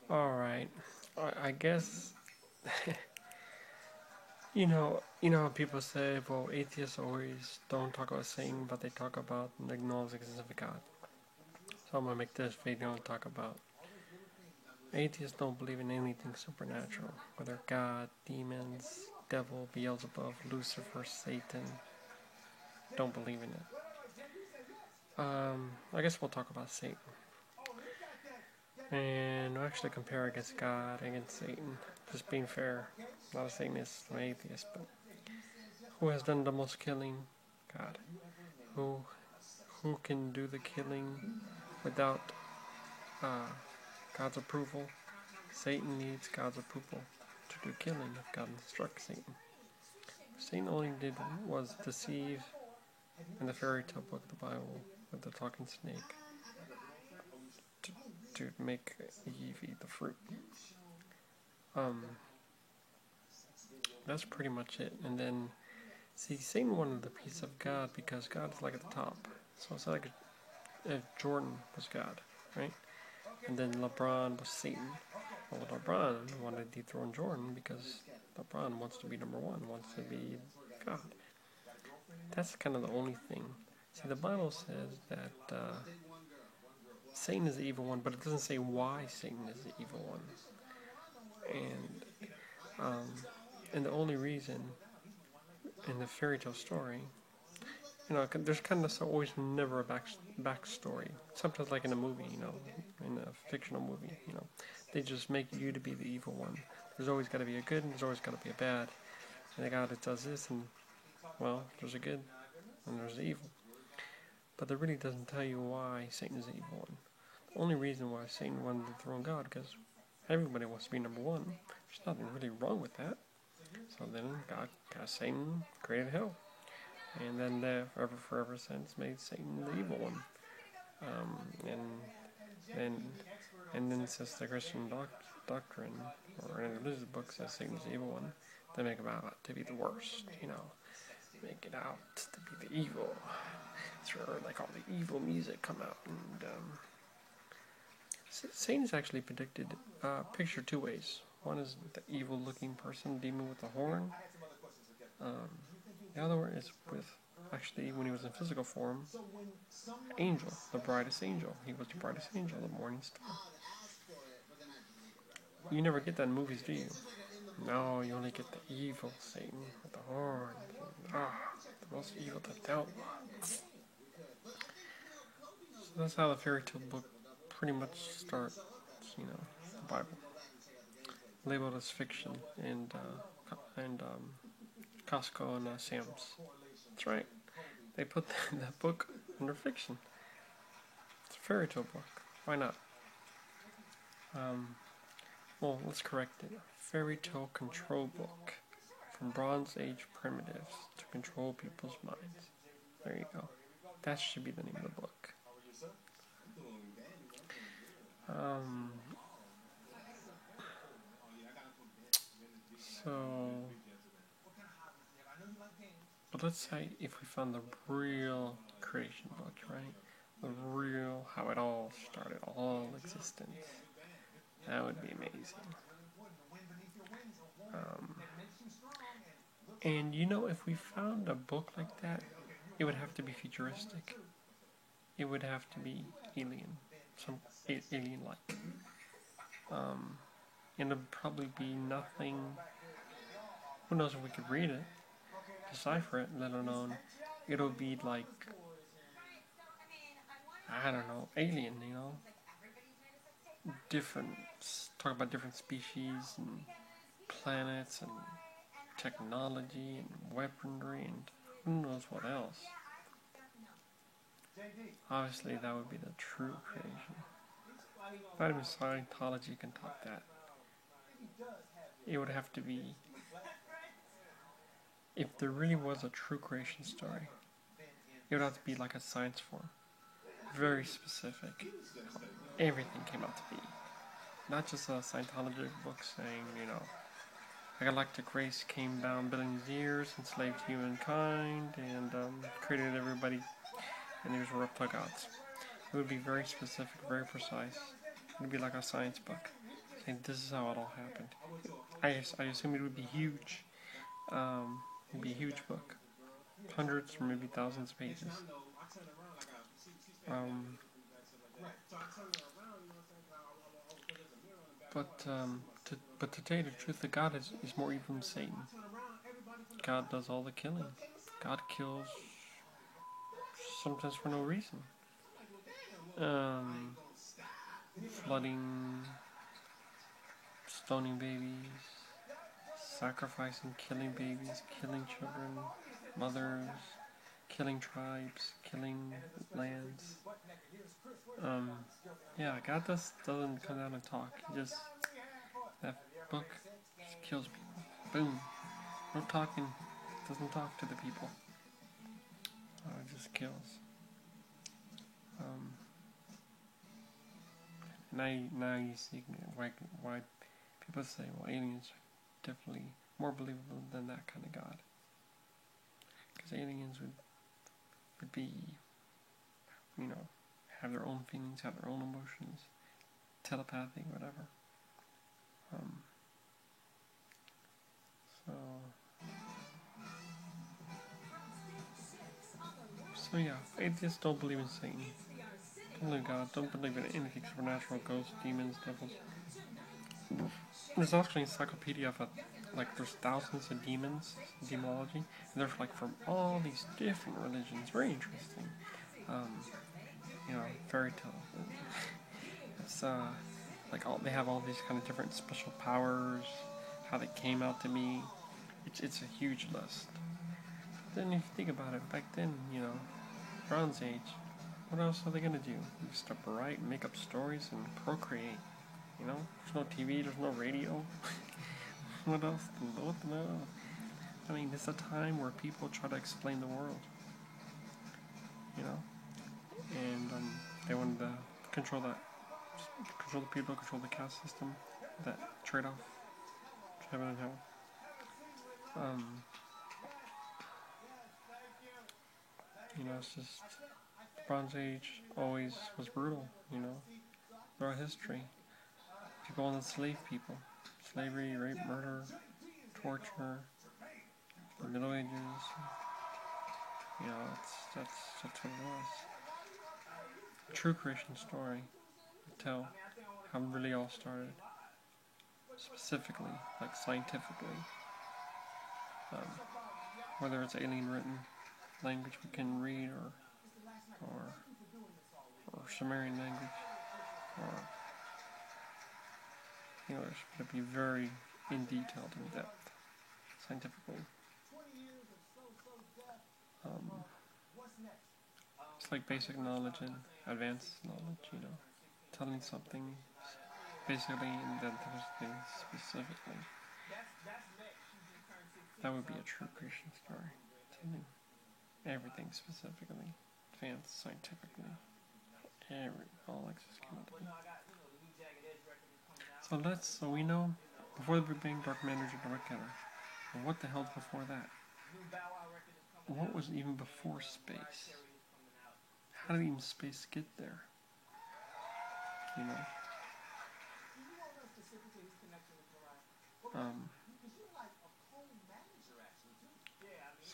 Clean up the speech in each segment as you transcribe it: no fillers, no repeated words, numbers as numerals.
Alright. I guess you know how people say, well, atheists always don't talk about Satan, but they talk about and acknowledge the existence of God. So I'm gonna make this video and talk about atheists don't believe in anything supernatural, whether God, demons, devil, Beelzebub, Lucifer, Satan. Don't believe in it. I guess we'll talk about Satan. And we'll actually compare against God, against Satan. Just being fair. Not a Satanist, an atheist, but who has done the most killing? God. Who who can do the killing without uh, God's approval? Satan needs God's approval to do killing if God instructs Satan. Satan only did was deceive in the fairy tale book of the Bible with the talking snake to, to make Eve eat the fruit. Um, that's pretty much it. And then, see, Satan wanted the peace of God because God is like at the top. So it's like if Jordan was God, right? And then LeBron was Satan. Well, LeBron wanted to dethrone Jordan because LeBron wants to be number one, wants to be God. That's kind of the only thing. See, the Bible says that Satan is the evil one, but it doesn't say why Satan is the evil one. Um, and the only reason in the fairy tale story, there's kind of always never a backstory. Sometimes, like in a movie, in a fictional movie, they just make you to be the evil one. There's always got to be a good, and there's always got to be a bad. And the God that does this, and well, there's a good, and there's the evil. But it really doesn't tell you why Satan is the evil one. The only reason why Satan wanted to dethrone God, because everybody wants to be number one. There's nothing really wrong with that. So then God got Satan, created hell. And then forever since made Satan the evil one. And then since the Christian doctrine, or in the religious book says Satan's the evil one, they make him out to be the worst, make it out to be the evil. It's where like all the evil music come out. And Satan's actually pictured two ways. One is the evil-looking person, demon with a horn. The other one is with, actually, when he was in physical form, angel, the brightest angel. He was the brightest angel, the morning star. You never get that in movies, do you? No, you only get the evil Satan with the horn. The most evil to doubt. So that's how the fairy tale book pretty much starts, the Bible. Labeled as fiction and Costco and Sam's. That's right. They put that book under fiction. It's a fairy tale book. Why not? Well, let's correct it. Fairy tale control book. From Bronze Age primitives to control people's minds. There you go. That should be the name of the book. But let's say if we found the real creation book, right? The real, how it all started, all existence. That would be amazing. And if we found a book like that, it would have to be futuristic. It would have to be alien, some alien-like. And it'd probably be nothing. Who knows if we could read it, decipher it, let alone it'll be like, I don't know, alien, different, talk about different species and planets and technology and weaponry and who knows what else. Obviously, that would be the true creation. Not even Scientology can top that. It would have to be, if there really was a true creation story, it would have to be like a science form. Very specific. Everything came out to be. Not just a Scientology book saying, a galactic race came down billions of years, enslaved humankind, and created everybody, and these were replicants. It would be very specific, very precise. It would be like a science book. And this is how it all happened. I assume it would be huge. It'd be a huge book, hundreds or maybe thousands of pages. Um, but to tell you the truth, the God is more evil than Satan. God does all the killing. God kills sometimes for no reason. Flooding, stoning babies, sacrificing, killing babies, killing children, mothers, killing tribes, killing lands. Yeah, God doesn't come down and talk. He just, that book just kills people. Boom. No talking. Doesn't talk to the people. It just kills. Now you see why people say, well, aliens are definitely more believable than that kind of God. Because aliens would be, have their own feelings, have their own emotions, telepathy, whatever. So yeah, atheists don't believe in Satan. Don't believe in God. Don't believe in anything supernatural, ghosts, demons, devils. There's actually an encyclopedia of there's thousands of demons, demonology, and they're from all these different religions. Very interesting. Fairy tales. It's they have all these kind of different special powers, how they came out to be. It's a huge list. Then if you think about it, back then, Bronze Age, what else are they gonna do? Just write, make up stories, and procreate. There's no TV, there's no radio. What else? I mean, it's a time where people try to explain the world. And they wanted to control the people, control the caste system, that trade-off, heaven and hell. It's just Bronze Age always was brutal. Throughout history, people enslaved people, slavery, rape, murder, torture, the Middle Ages. That's what it was. A true Christian story to tell how it really all started, specifically, scientifically. Whether it's alien written language we can read, or Sumerian language, or it's going to be very in depth, scientifically. It's like basic knowledge and advanced knowledge, telling something basically and then something specifically. That would be a true Christian story, telling everything specifically, advanced scientifically, all access came out to be. So we know, before the Big Bang, dark matter is a dark matter. But what the hell's before that? What was even before space? How did even space get there?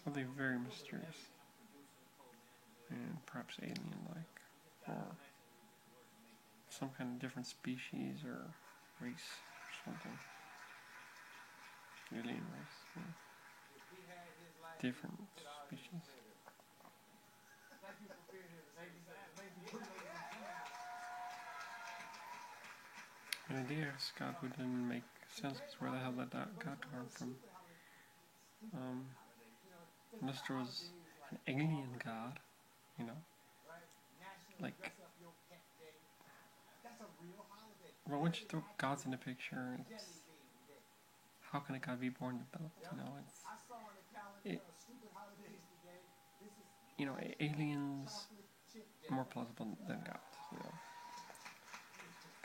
Something very mysterious, and perhaps alien-like, or some kind of different species or race or something. Alien race, different species. And the idea of God who didn't make sense, because where the hell did that God come from? Unless there was an alien God, well, once you throw gods in the picture, how can a God be born and developed? Aliens are more plausible than gods.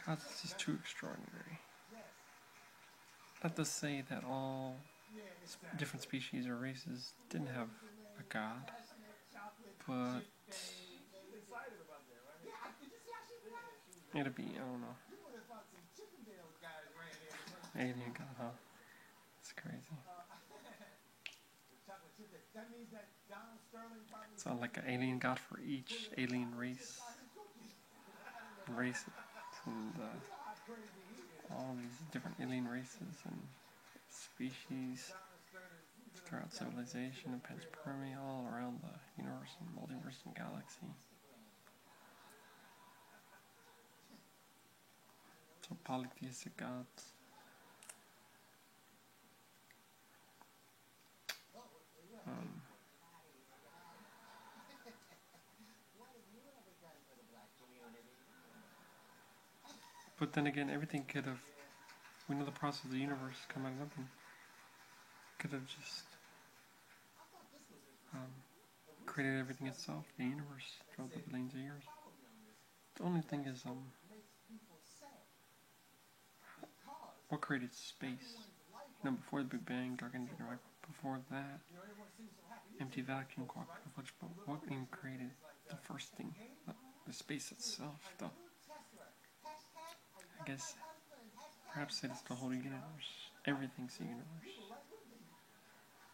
Gods is just too extraordinary. Not to say that all different species or races didn't have a God, but it'd be, I don't know. Alien God, huh? It's crazy. So like an alien God for each alien race, and all these different alien races and species throughout civilization and panspermia all around the universe and multiverse and galaxy. So polytheistic gods. But then again, everything could have. We know the process of the universe come out of nothing. Could have just created everything itself, the universe, throughout the billions of years. The only thing is, what created space? You know, before the Big Bang, dark energy, before that, empty vacuum, quark privilege, but what even created the first thing? The space itself, though. I guess, perhaps it's the whole universe. Everything's the universe.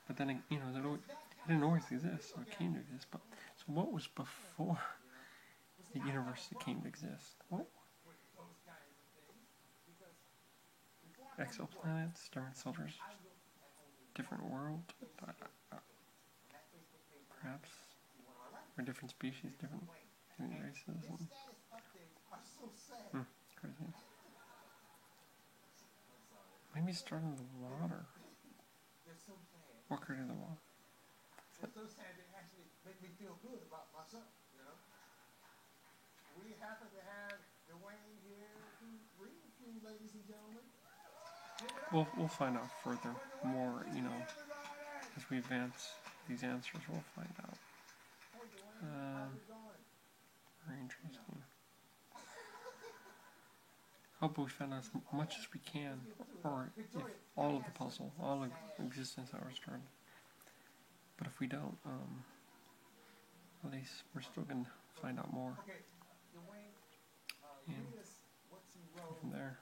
But then, you know, it didn't always exist, so it came to exist. But so what was before the universe that came to exist? What? Exoplanets, different soldiers, different world, perhaps, or different species, different races. And, crazy. Maybe start in the water. What created the water? Those things actually make me feel good about myself, you know. We happen to have Dwayne here to read a few, ladies and gentlemen. We'll find out further, more, you know, as we advance these answers. We'll find out. Very interesting. Hope we found out as much as we can, or if all of the puzzle, all of existence that was started. But if we don't, at least we're still going to find out more. And from there.